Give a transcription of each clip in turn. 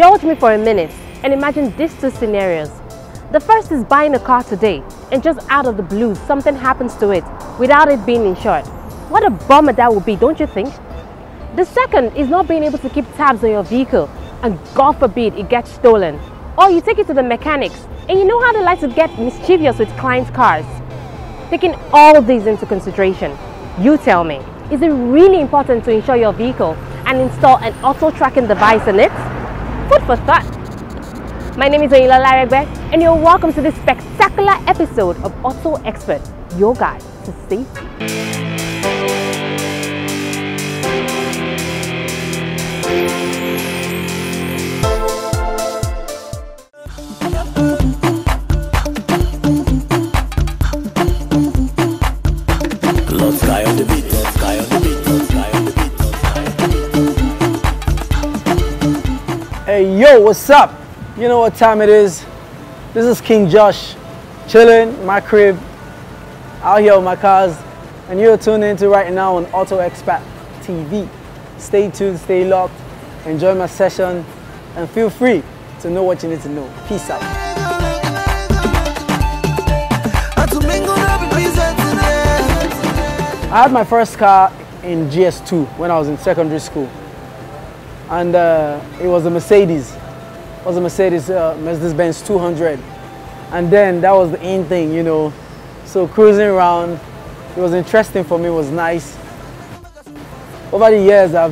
Indulge me for a minute and imagine these two scenarios. The first is buying a car today and just out of the blue something happens to it without it being insured. What a bummer that would be, don't you think? The second is not being able to keep tabs on your vehicle and God forbid it gets stolen. Or you take it to the mechanics and you know how they like to get mischievous with clients' cars. Taking all these into consideration, you tell me, is it really important to insure your vehicle and install an auto tracking device in it? Food for thought. My name is Oyinlola Aregbe and you're welcome to this spectacular episode of Auto Xpat, your guide to safety. Hey yo, what's up? You know what time it is? This is King Josh, chilling in my crib, out here with my cars, and you're tuned into right now on Auto Xpat TV. Stay tuned, stay locked, enjoy my session, and feel free to know what you need to know. Peace out. I had my first car in GS2 when I was in secondary school. And it was a Mercedes. It was a Mercedes-Benz 200. And then that was the in thing, you know. So cruising around, it was interesting for me, it was nice. Over the years, I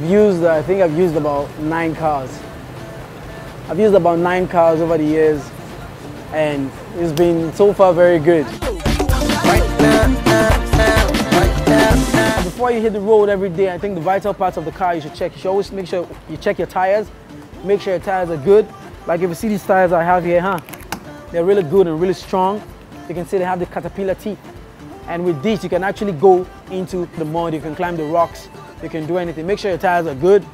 think I've used about 9 cars. I've used about 9 cars over the years, and it's been so far very good. Before you hit the road every day, I think the vital parts of the car you should check. You should always make sure you check your tires. Make sure your tires are good. Like if you see these tires I have here, they're really good and really strong. You can see they have the caterpillar teeth. And with this, you can actually go into the mud. You can climb the rocks. You can do anything. Make sure your tires are good.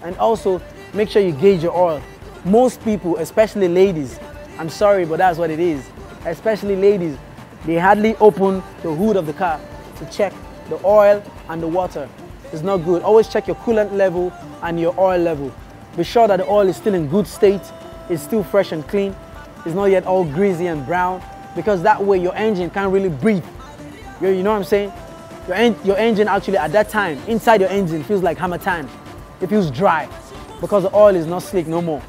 And also, make sure you gauge your oil. Most people, especially ladies, I'm sorry, but that's what it is. Especially ladies, they hardly open the hood of the car to check the oil and the water. It's not good. Always check your coolant level and your oil level. Be sure that the oil is still in good state, it's still fresh and clean, it's not yet all greasy and brown, because that way your engine can't really breathe. You know what I'm saying? Your engine actually at that time, inside your engine feels like Hamatan. It feels dry because the oil is not slick no more.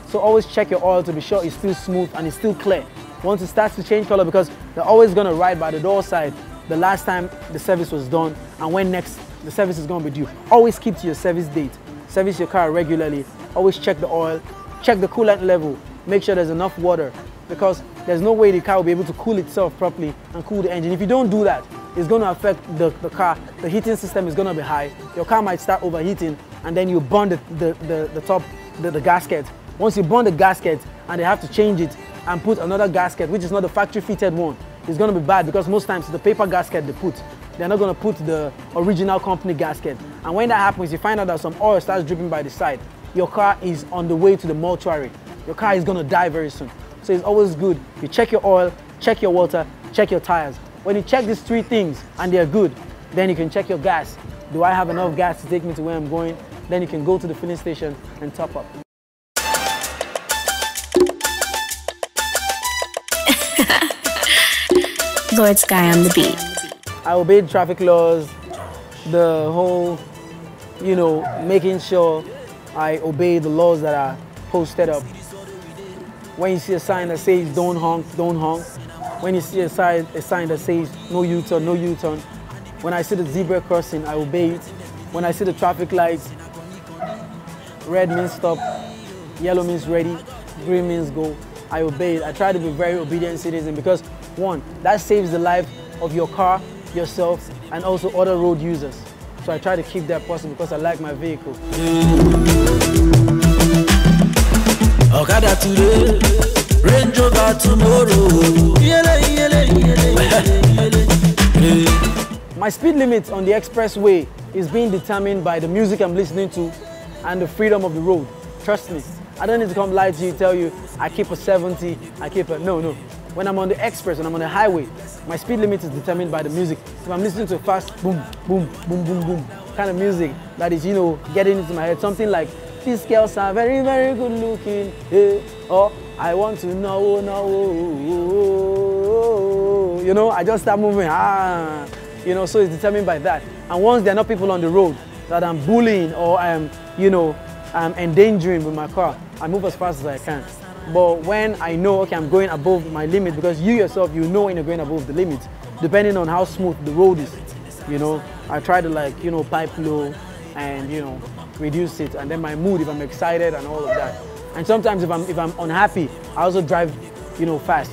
So always check your oil to be sure it's still smooth and it's still clear. Once it starts to change color, because they're always going to write by the door side the last time the service was done and when next the service is going to be due. Always keep to your service date. Service your car regularly. Always check the oil, check the coolant level, make sure there's enough water, because there's no way the car will be able to cool itself properly and cool the engine. If you don't do that, it's going to affect the car. The heating system is going to be high. Your car might start overheating and then you burn the gasket. Once you burn the gasket and they have to change it and put another gasket, which is not the factory fitted one, it's going to be bad, because most times the paper gasket they put, they're not going to put the original company gasket. And when that happens, you find out that some oil starts dripping by the side. Your car is on the way to the mortuary. Your car is going to die very soon. So it's always good. You check your oil, check your water, check your tires. When you check these 3 things and they're good, then you can check your gas. Do I have enough gas to take me to where I'm going? Then you can go to the filling station and top up. Lord Sky on the beat. I obeyed traffic laws, the whole, you know, making sure I obey the laws that are posted up. When you see a sign that says don't honk, don't honk. When you see a sign that says no U-turn, no U-turn. When I see the zebra crossing, I obey it. When I see the traffic lights, red means stop, yellow means ready, green means go, I obey it. I try to be a very obedient citizen, because 1, that saves the life of your car, yourself, and also other road users. So I try to keep that possible because I like my vehicle. Okada today, Range Rover tomorrow. My speed limit on the expressway is being determined by the music I'm listening to and the freedom of the road. Trust me, I don't need to come lie to you, tell you I keep a 70, I keep a, no. When I'm on the express, when I'm on the highway, my speed limit is determined by the music. If I'm listening to a fast boom, boom, boom, boom, boom kind of music that is, you know, getting into my head, something like these girls are very, very good looking. Hey, or I want to know, you know, I just start moving. You know, so it's determined by that. And once there are not people on the road that I'm bullying or I'm, you know, I'm endangering with my car, I move as fast as I can. But when I know, okay, I'm going above my limit, because you yourself, you know when you're going above the limit, depending on how smooth the road is, you know, I try to, like, you know, pipe low and, you know, reduce it. And then my mood, if I'm excited and all of that. And sometimes if I'm unhappy, I also drive, you know, fast.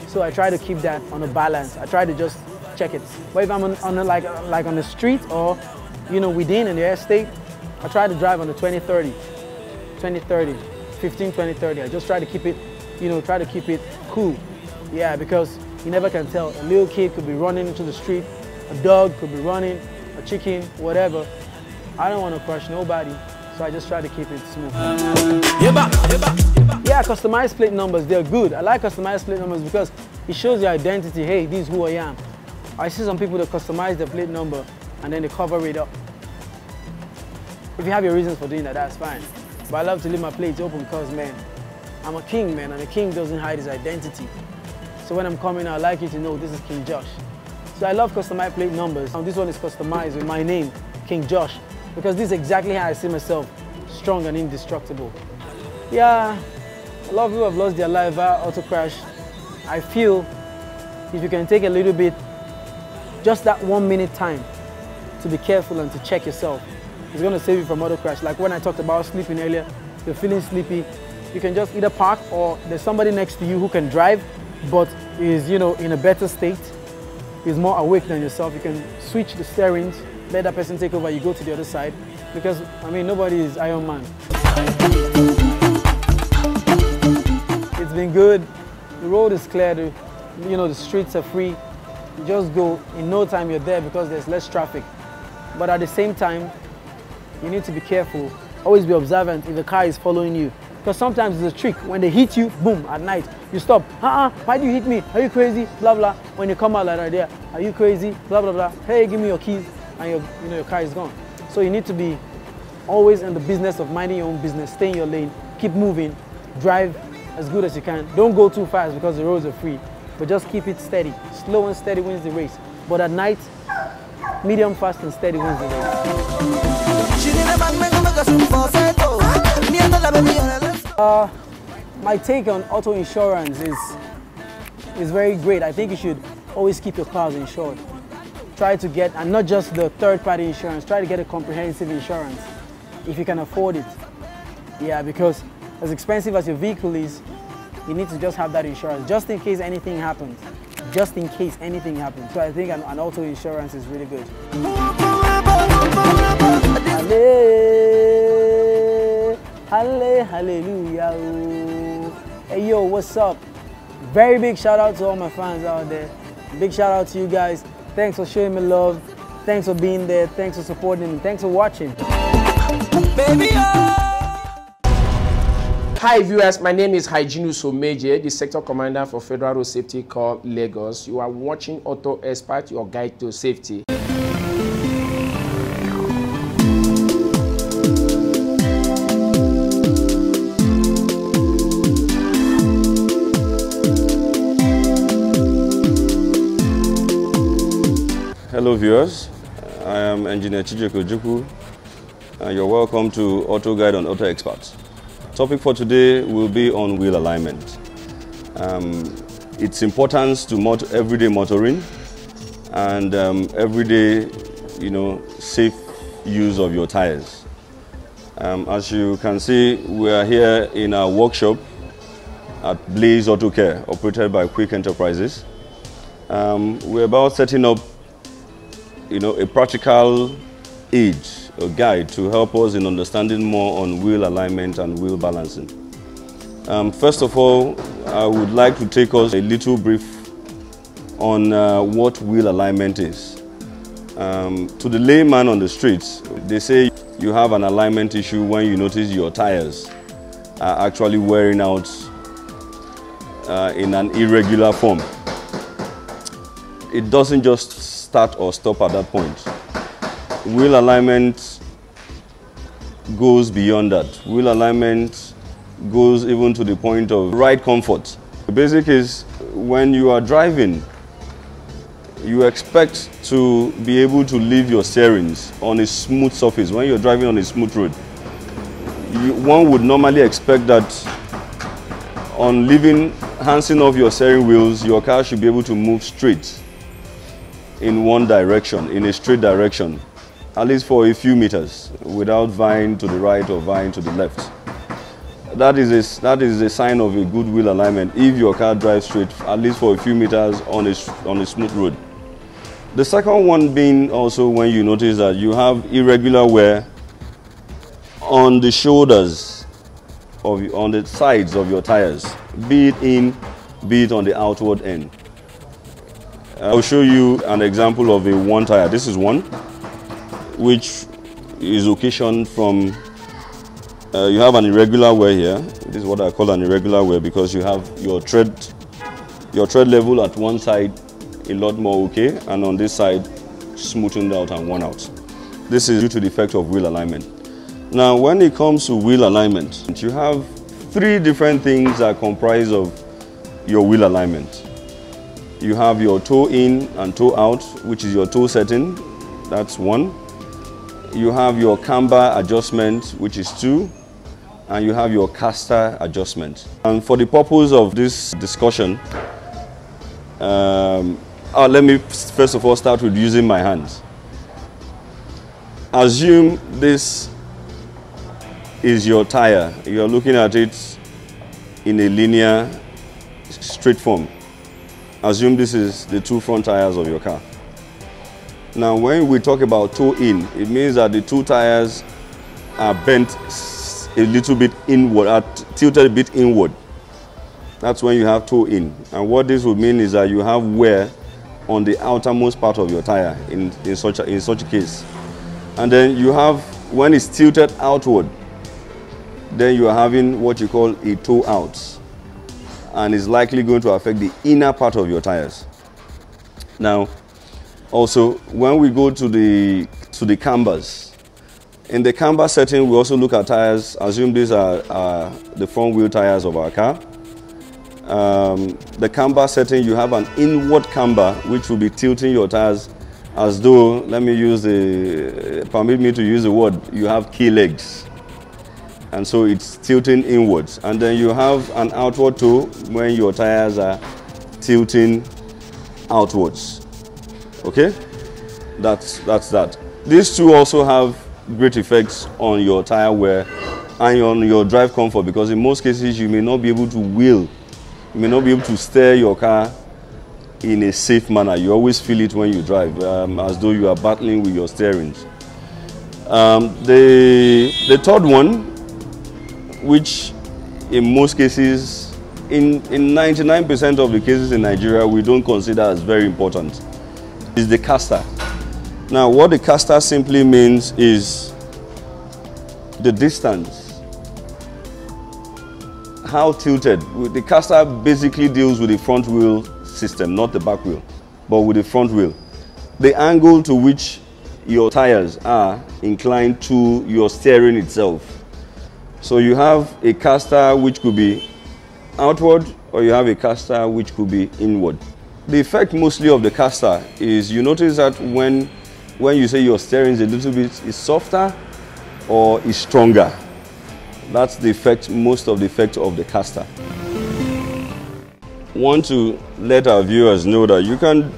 So I try to keep that on a balance. I try to just check it. But if I'm like on the street or, you know, within in the estate, I try to drive on the 20-30, 15-20-30. I just try to keep it, you know, try to keep it cool. Yeah, because you never can tell. A little kid could be running into the street, a dog could be running, a chicken, whatever. I don't want to crush nobody, so I just try to keep it smooth. Yeah, customized plate numbers, they're good. I like customized plate numbers because it shows your identity. Hey, this is who I am. I see some people that customize their plate number and then they cover it up. If you have your reasons for doing that, that's fine. But I love to leave my plates open because, man, I'm a king, man, and a king doesn't hide his identity. So when I'm coming, I'd like you to know this is King Josh. So I love customized plate numbers. Now this one is customized with my name, King Josh, because this is exactly how I see myself, strong and indestructible. Yeah, a lot of people have lost their life via auto crash. I feel if you can take a little bit, just that 1 minute time to be careful and to check yourself, it's going to save you from auto crash. Like when I talked about sleeping earlier, you're feeling sleepy, you can just either park or there's somebody next to you who can drive but is, you know, in a better state, is more awake than yourself. You can switch the steerings, let that person take over, you go to the other side, because, I mean, nobody is Iron Man. It's been good. The road is clear, you know, the streets are free. You just go, in no time you're there because there's less traffic. But at the same time, you need to be careful. Always be observant if the car is following you. Because sometimes it's a trick. When they hit you, boom, at night, you stop. Why do you hit me? Are you crazy? Blah, blah. When you come out like that, there, are you crazy? Blah, blah, blah. Hey, give me your keys. And your car is gone. So you need to be always in the business of minding your own business. Stay in your lane. Keep moving. Drive as good as you can. Don't go too fast because the roads are free. But just keep it steady. Slow and steady wins the race. But at night, medium fast and steady wins the race. My take on auto insurance is very great. I think you should always keep your cars insured. Try to get, and not just the third-party insurance, try to get a comprehensive insurance if you can afford it. Yeah, because as expensive as your vehicle is, you need to just have that insurance, just in case anything happens. Just in case anything happens. So I think an auto insurance is really good. Hallelujah. Hey yo, what's up? Very big shout out to all my fans out there. Big shout out to you guys. Thanks for showing me love. Thanks for being there. Thanks for supporting me. Thanks for watching. Baby, Hi viewers, my name is Hyginus Someje, the Sector Commander for Federal Road Safety Corps, Lagos. You are watching Auto Xpat, your guide to safety. Hello viewers, I am Engineer Chijeko Juku, and you're welcome to Auto Guide on Auto Xpat. Topic for today will be on wheel alignment. Its importance to everyday motoring and everyday, safe use of your tires. As you can see, we are here in our workshop at Blaze Auto Care, operated by Quick Enterprises. We're about setting up a practical aid or guide to help us in understanding more on wheel alignment and wheel balancing. First of all, I would like to take us a little brief on what wheel alignment is. To the layman on the streets, they say you have an alignment issue when you notice your tires are actually wearing out in an irregular form. It doesn't just start or stop at that point. Wheel alignment goes beyond that. Wheel alignment goes even to the point of ride comfort. The basic is when you are driving, you expect to be able to leave your steerings on a smooth surface. When you're driving on a smooth road, one would normally expect that on handing off your steering wheels, your car should be able to move straight in one direction, in a straight direction, at least for a few meters, without vying to the right or vying to the left. That is a sign of a good wheel alignment if your car drives straight, at least for a few meters on a smooth road. The second one being also when you notice that you have irregular wear on the shoulders, on the sides of your tires, be it in, be it on the outward end. I'll show you an example of a one tire. This is one, which is occasioned from, you have an irregular wear here. This is what I call an irregular wear because you have your tread level at one side a lot more okay, and on this side smoothened out and worn out. This is due to the effect of wheel alignment. Now, when it comes to wheel alignment, you have three different things that comprise of your wheel alignment. You have your toe in and toe out, which is your toe setting. That's one. You have your camber adjustment, which is two. And you have your caster adjustment. And for the purpose of this discussion, let me first of all start with using my hands. Assume this is your tire. You're looking at it in a linear, straight form. Assume this is the two front tires of your car. Now, when we talk about toe in, it means that the two tires are bent a little bit inward, tilted a bit inward. That's when you have toe in. And what this would mean is that you have wear on the outermost part of your tire in such a case. And then you have, when it's tilted outward, then you are having what you call a toe out. And it's likely going to affect the inner part of your tires. Now, also, when we go to the cambers, in the camber setting, we also look at tires. Assume these are the front wheel tires of our car. The camber setting, you have an inward camber, which will be tilting your tires as though, permit me to use the word, you have key legs. And so it's tilting inwards. And then you have an outward toe when your tires are tilting outwards. Okay? That's that. These two also have great effects on your tire wear and on your drive comfort, because in most cases you may not be able to wheel. You may not be able to steer your car in a safe manner. You always feel it when you drive, as though you are battling with your steerings. The third one, which in most cases, in 99% of the cases in Nigeria, we don't consider as very important, is the caster. Now, what the caster simply means is the distance. How tilted. The caster basically deals with the front wheel system, not the back wheel, but with the front wheel. The angle to which your tires are inclined to your steering itself. So you have a caster which could be outward, or you have a caster which could be inward. The effect mostly of the caster is you notice that when you say your steering is a little bit softer or is stronger. That's the effect, most of the effect of the caster. Want to let our viewers know that you can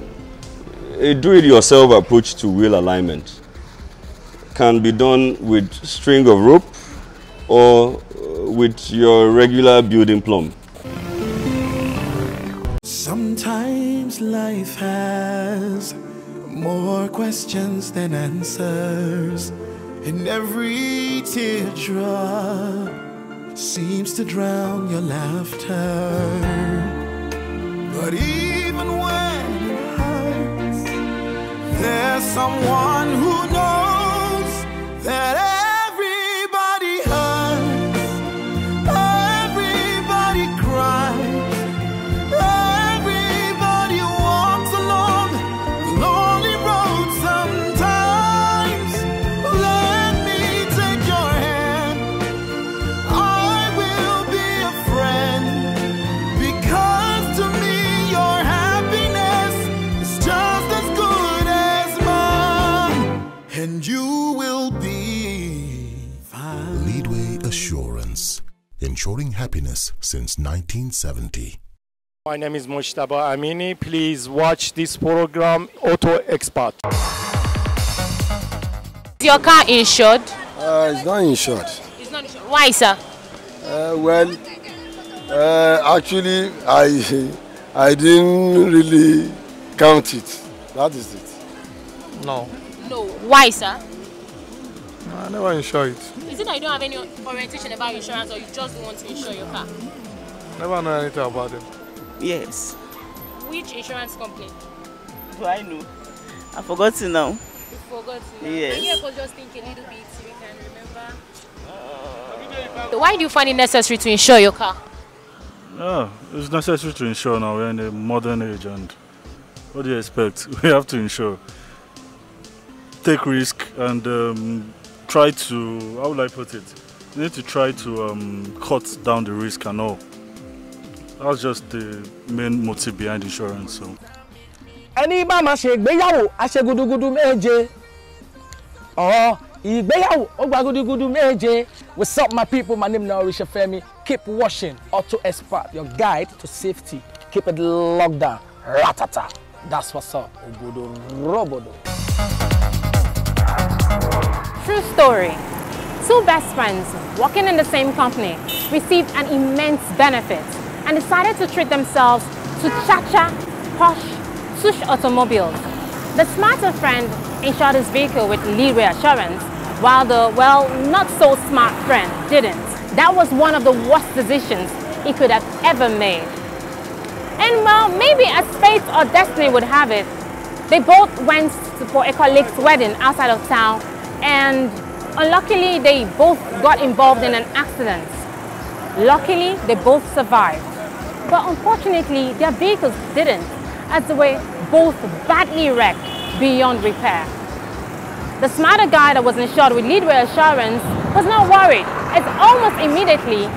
a do-it-yourself approach to wheel alignment can be done with string of rope or with your regular building plumb. Sometimes life has more questions than answers, and every teardrop seems to drown your laughter. But even when it hurts, there's someone who knows that everybody hurts, everybody cries, everybody walks along the lonely road sometimes. Let me take your hand. ensuring happiness since 1970. My name is Mojtaba Amini. Please watch this program, Auto Xpat. Is your car insured? It's not insured. It's not insured. Why, sir? Actually, I didn't really count it. That is it. No. No. Why, sir? I never insure it. Is it that you don't have any orientation about insurance, or you just don't want to insure your car? Never know anything about it. Yes. Which insurance company? Do I know? I forgot to know. You forgot to know. Yes. Can you help just think a little bit so we can remember? Why do you find it necessary to insure your car? It's necessary to insure now. We're in a modern age, and what do you expect? We have to insure. Take risk and try to, how would I put it? You need to try to cut down the risk and all. That's just the main motive behind insurance. So. Ẹni bá máa ṣe ìgbéyàwó a ṣe gudugudu méje. Ìgbéyàwó ó gba gudugudu méje. What's up, my people? My name is Orisha Femi. Keep watching Auto Xpat, your guide to safety. Keep it locked down. Ratata. That's what's up. Obodo robodo. True story. Two best friends working in the same company received an immense benefit and decided to treat themselves to cha-cha, posh, sush automobiles. The smarter friend insured his vehicle with leeway assurance, while the, well, not so smart friend didn't. That was one of the worst decisions he could have ever made. And well, maybe as fate or destiny would have it, they both went for a colleague's wedding outside of town, and unluckily they both got involved in an accident. Luckily, they both survived. But unfortunately, their vehicles didn't, as they were both badly wrecked beyond repair. The smarter guy that was insured with leadway assurance was not worried, as almost immediately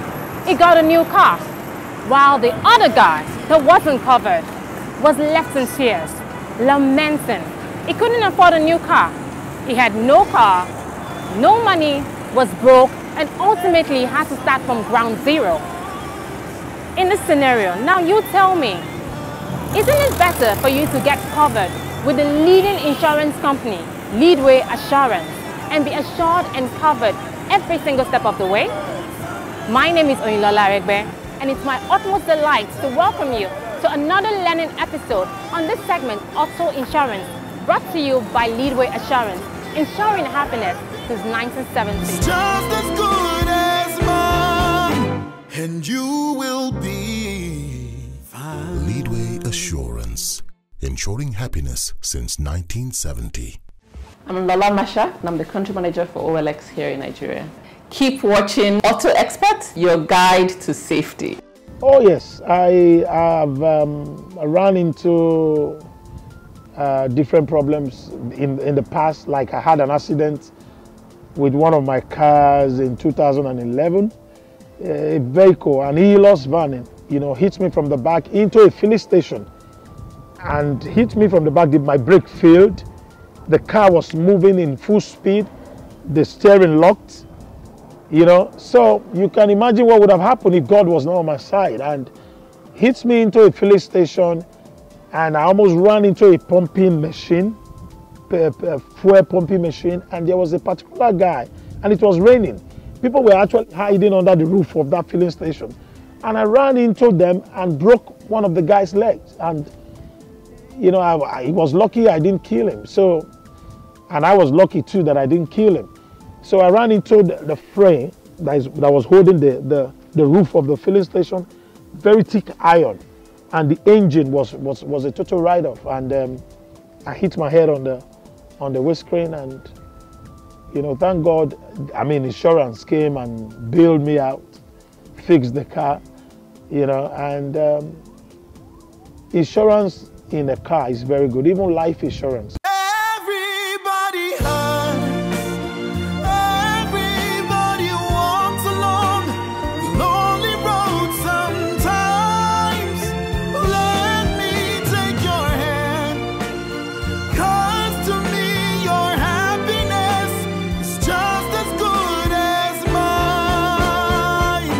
he got a new car, while the other guy that wasn't covered was left in tears, lamenting. He couldn't afford a new car. He had no car, no money, was broke, and ultimately had to start from ground zero. In this scenario, now you tell me, isn't it better for you to get covered with the leading insurance company, Leadway Assurance, and be assured and covered every single step of the way? My name is Oyinlola Regbe, and it's my utmost delight to welcome you to another learning episode on this segment, Auto Insurance, brought to you by Leadway Assurance, ensuring happiness since 1970. Just as good as mine, and you will be fine. Leadway Assurance, ensuring happiness since 1970. I'm Lola Masha, and I'm the country manager for OLX here in Nigeria. Keep watching Auto Xpat, your guide to safety. Oh yes, I have run into different problems in the past. Like I had an accident with one of my cars in 2011, a vehicle, an e-loss van, hit me from the back into a filling station, and hit me from the back. My brake failed. The car was moving in full speed. The steering locked. So you can imagine what would have happened if God was not on my side, and hits me into a filling station, and I almost ran into a pumping machine, a fuel pumping machine, and there was a particular guy, and it was raining. People were actually hiding under the roof of that filling station, and I ran into them and broke one of the guy's legs, and he was lucky I didn't kill him. So, and I was lucky too that I didn't kill him. So I ran into the frame that was holding the roof of the filling station, very thick iron, and the engine was a total write-off. And I hit my head on the windscreen, and thank God, insurance came and bailed me out, fixed the car, and insurance in a car is very good, even life insurance. Everybody hurts, everybody walks along the lonely road sometimes. Let me take your hand, 'cause to me your happiness is just as good as mine.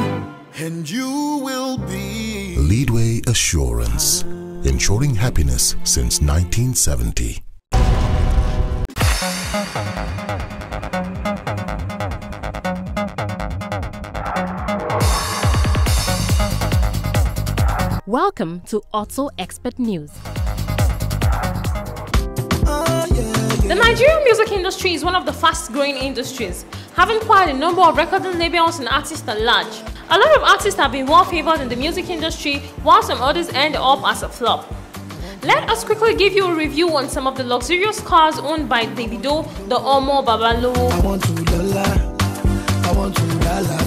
ensuring happiness since 1970. Welcome to Auto Xpat News. The Nigerian music industry is one of the fast-growing industries, having quite a number of recording labels and artists at large. A lot of artists have been well favored in the music industry, while some others end up as a flop. Let us quickly give you a review on some of the luxurious cars owned by Davido, the Omo Babalowo. I want to Lola, I want to Lala.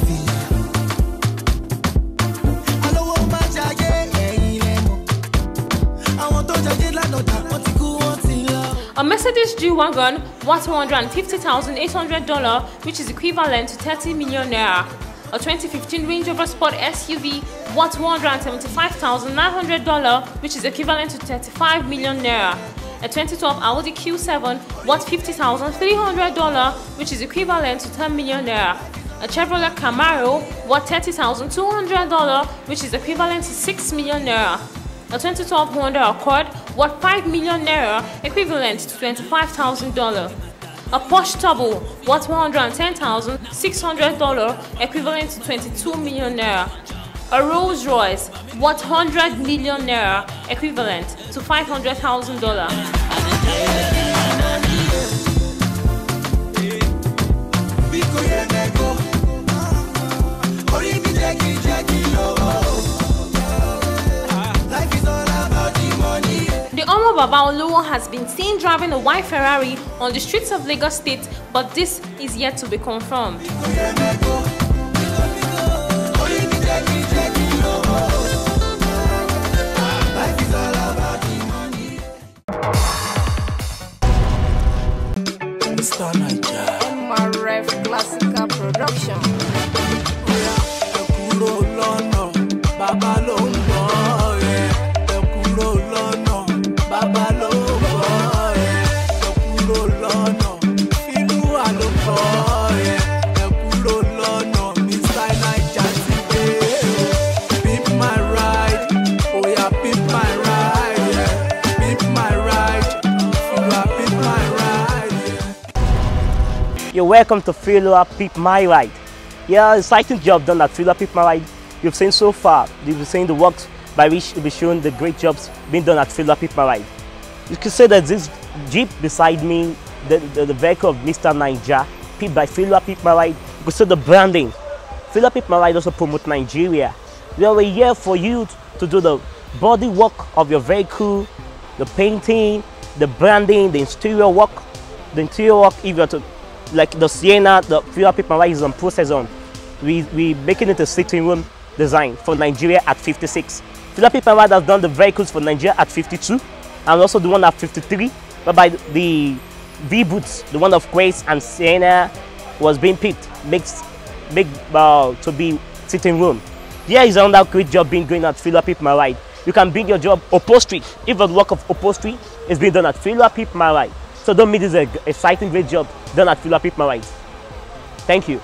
A Mercedes G-Wagon worth $150,800, which is equivalent to 30 million naira. A 2015 Range Rover Sport SUV worth $175,900, which is equivalent to 35 million naira. A 2012 Audi Q7 worth $50,300, which is equivalent to 10 million naira. A Chevrolet Camaro worth $30,200, which is equivalent to 6 million naira. A 2012 Honda Accord worth 5 million naira, equivalent to $25,000. A Porsche Turbo worth $110,600, equivalent to 22 million naira. A Rolls Royce worth 100 million naira, equivalent to $500,000. The Omo Babalowo has been seen driving a white Ferrari on the streets of Lagos State, but this is yet to be confirmed. MRF Classical Production. You're welcome to Philo Pip My Ride. Yeah, exciting job done at Philo Pip My Ride. You've seen so far, you've seen the works by which you'll be shown the great jobs being done at Philo Pip My Ride. You can say that this Jeep beside me, the vehicle of Mr. Niger, picked by Philo Pip My Ride. You can see the branding. Philo Pip My Ride also promote Nigeria. We are here for you to do the body work of your vehicle, the painting, the branding, the interior work. The interior work, if you're to like the Sienna, the Philo Pip My Ride is on process on. We making it a sitting room design for Nigeria at 56. Philo Pip My Ride has done the vehicles for Nigeria at 52 and also the one at 53, whereby the V-Boots, the one of Grace and Sienna, was being picked, made to be sitting room. Here is another great job being going at Philo Pip My Ride. You can bring your job upholstery. If the work of upholstery is being done at Philo Pip My Ride. So don't miss this exciting great job done at Philo Pip My Ride. Thank you.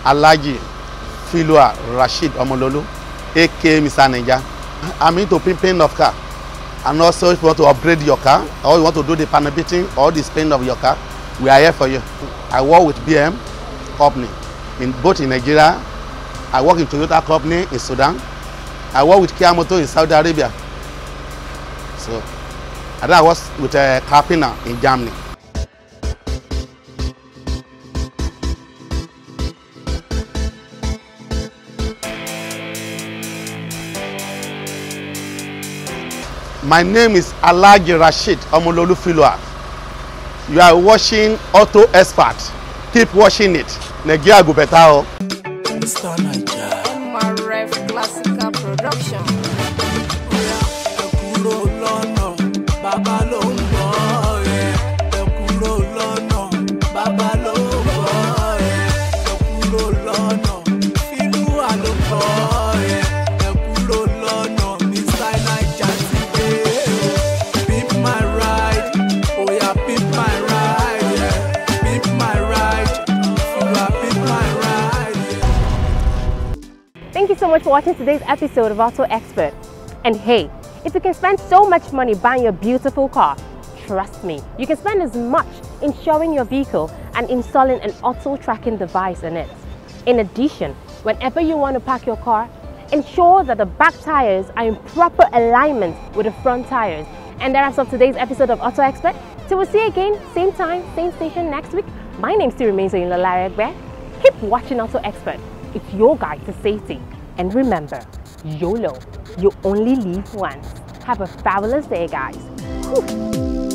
Alhaji Philo Rashid Omololu, aka Mr. Niger. I'm into pimping of car. And also if you want to upgrade your car, or you want to do the panel beating or the paint of your car, we are here for you. I work with BM company, both in Nigeria. I work in Toyota company in Sudan. I work with Kia Motor in Saudi Arabia. So, and I was with a Carpenter in Germany. My name is Alhaji Rashid Omololu Philo. You are watching Auto Xpat. Keep watching it. Nigeria go better. MRF Classical Production. Thank you so much for watching today's episode of Auto Expert. And hey, if you can spend so much money buying your beautiful car, trust me, you can spend as much insuring your vehicle and installing an auto tracking device in it. In addition, whenever you want to park your car, ensure that the back tires are in proper alignment with the front tires. And that wraps up today's episode of Auto Expert. Till we'll see you again, same time, same station next week. My name still remains Oyinlola Egbe. Keep watching Auto Expert. It's your guide to safety. And remember, YOLO, you only live once. Have a fabulous day, guys. Whew.